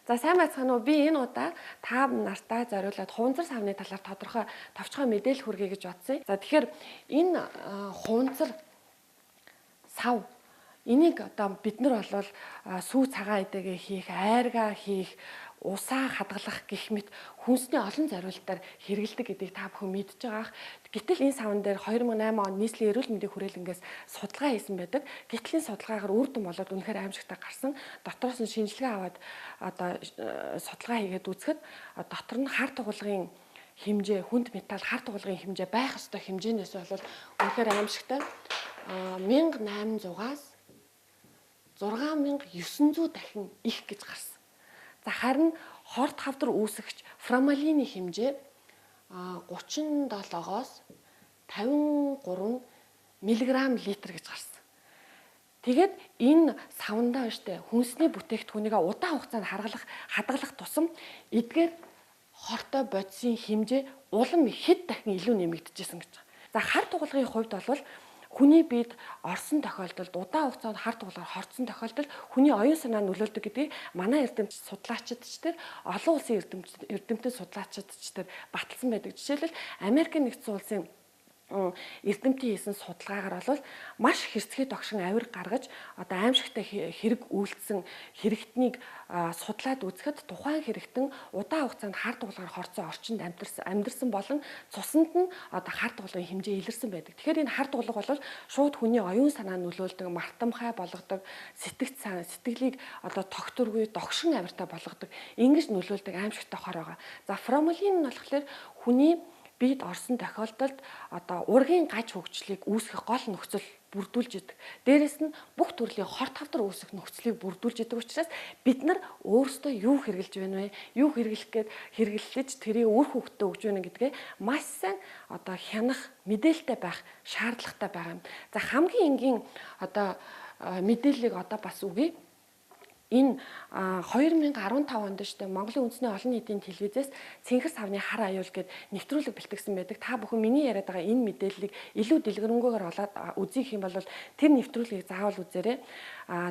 За сайн байцгаана уу? Би энэ удаа та нартай зориулаад хуванцар савны талаар тодорхой товчхон мэдээлэл хүргэе гэж бодсон. За тэгэхээр энэ хуванцар сав энийг одоо бид нар бол сүү цагаан эдэгээ хийх, айргаа хийх, усаа хадгалах гэх мэт хүнсний олон зориулалтаар хэрэгэлдэг гэдгийг та бүхэн мэдж байгаах. Гэтэл энэ савн дээр 2008 он нийслэлийн эрүүл мэндийн хүрээлэнгээс судалгаа хийсэн байдаг. Гэтэл энэ судалгаагаар үр дүн болоод үнэхээр аимшигтай гарсан. Дотроос нь шинжилгээ аваад одоо судалгаа хийгээд үзэхэд дотор нь хар тугалгын хэмжээ, хүнд металл хар тугалгын хэмжээ байх ёстой хэмжээнээс бол үнэхээр аимшигтай 1800-аас 6900 дахин их гэж гарсан. За харин хорт хавдар үүсгэгч формалины хэмжээ 37-оос 53 мг/л гэж гарсан. Тэгээд энэ савндаа штэ хүнсний бүтээгдэхүүнийг удаан хугацаанд хадгалах тусам эдгээр хортой бодисын хэмжээ улам хэд дахин илүү нэмэгдэжсэн гэж байна. За хар тугалгын хувьд бол хүний биед орсон тохиолдолд удаан хугацаанд хар тугалгаар хорцсон тохиолдолд хүний оюун санаа нөлөөлдөг гэдгийг манай эрдэмт судлаачид ч тэр олон улсын эрдэмтэд судлаачид ч тэр баталсан байдаг. Жишээлбэл Америкийн нэгдсэн улсын эрдэмтийн хийсэн судалгаагаар бол маш хэрцгий тогшин авир гаргаж одоо аимшигтай хэрэг үйлдсэн хэрэгтнийг судлаад үзэхэд тухайн хэрэгтэн удаан хугацаанд хар тугалгаар хорцсон орчинд амьдарсан болон цуснд нь одоо хар тугалгын хэмжээ илэрсэн байдаг. Тэгэхээр энэ хар тугалга бол шууд хүний оюун санаа нөлөөлдөг, мартамхай болгодог, сэтгэлийг одоо тогтворгүй, догшин авиртай болгодог, ингэж нөлөөлдөг аимшигтай хор байгаа. За формалин нь болохоор хүний бид орсон тохиолдолд одоо ургийн гаж хөгжлийг үүсгэх гол нөхцөл бүрдүүлж идэг. Дээрэс нь бүх төрлийн хорт хавдар үүсгэх нөхцөлийг бүрдүүлж идэг учраас бид нар өөрсдөө юу хэрэгжилж байна вэ? Юу хэрэглэж тэрийг үр хөвгтөө өгж байна гэдгээ маш сайн одоо хянах, мэдээлэлтэй байх шаардлагатай байгаа юм. За хамгийн энгийн одоо мэдээллийг одоо бас үгүй. Энэ 2015 онд штэ Монголын үндэсний олон нийтийн телевизээс цэнхэр савны хар аюул гэд нэвтрүүлэг бэлтгэсэн байдаг. Та бүхэн миний яриад байгаа энэ мэдээллийг илүү дэлгэрэнгүйгээр олоод үзэх юм бол тэр нэвтрүүлгийг заавал үзээрэй.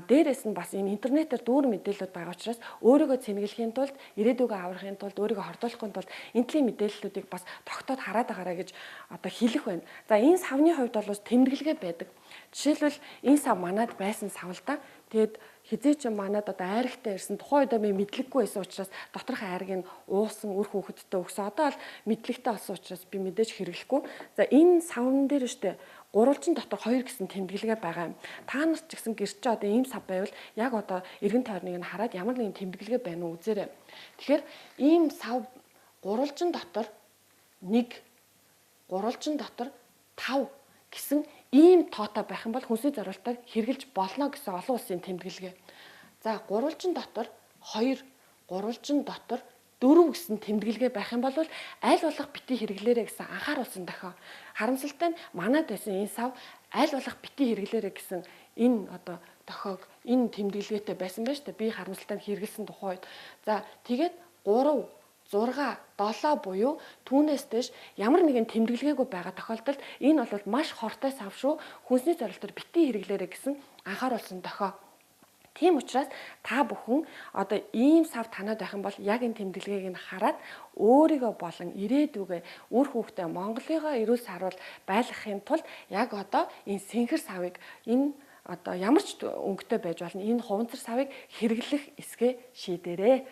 Дээрээс нь бас энэ интернетээр дүүрэн мэдээлэлүүд байгаа учраас өөрийгөө цэнгэлэхийн тулд, ирээдүгөө аврахын тулд, өөрийгөө хордуулахын тулд энэ төрлийн мэдээллүүдийг бас тогтоод хараад байгаарай гэж одоо хэлэх байна. За энэ савны хувьд бол тэмдэглэгээ байдаг. Жишээлбэл энэ сав манад байсан сав л да. Тэгэд хизээч манад одоо айрагтай ирсэн тухайн үед би мэдлэггүй байсан учраас доторх айрыг нь уусан үр хүүхэдтэй өгсөн. Одоо бол мэдлэгтэй болсон учраас би мэдээж хэрэглэхгүй. За энэ савн дээр штэ гурвалжин дотор 2 гэсэн тэмдэглэгээ байгаа юм. Та нарт ч гэсэн гэрч одоо ийм сав байвал яг одоо эргэн тойрныг нь хараад ямар нэгэн тэмдэглэгээ байна уу үзээрэй. Тэгэхээр ийм сав гурвалжин дотор 1, гурвалжин дотор 5 гэсэн ийм тоотой байх юм бол хүнсний зориулалтаар хэрэгжилж болно гэсэн олон улсын тэмдэглэгээ. За гурвалжин дотор 2, гурвалжин дотор 4 гэсэн тэмдэглэгээ байх юм бол аль болох бити хэрэглээрэй гэсэн анхааруулсан дохио. Харамсалтай нь манад байсан энэ сав аль болох бити хэрэглээрэй гэсэн энэ одоо дохиог энэ тэмдэглгээтэй байсан байж та би харамсалтай нь хэрэгэлсэн тухайд. За тэгээд 3, 6, 7 буюу түүнээс дэш ямар нэгэн тэмдэглгээгүй байгаа тохиолдолд энэ бол маш хортой сав шүү. Хүнсний зориулалтаар бити хэрэглээрэй гэсэн анхааруулсан дохио. Тийм учраас та бүхэн одоо ийм сав танаад байх юм бол яг энэ тэмдэглэгийг нь хараад өөрийгөө болон ирээдүгөө үр хүүхдээ Монголынхоо эрүүл сарвал байлгахын тулд яг одоо энэ цэнхэр савыг энэ одоо ямар ч өнгөтэй байж болно энэ хуванцар савыг хэрэглэх эсгээ шийдээрэй.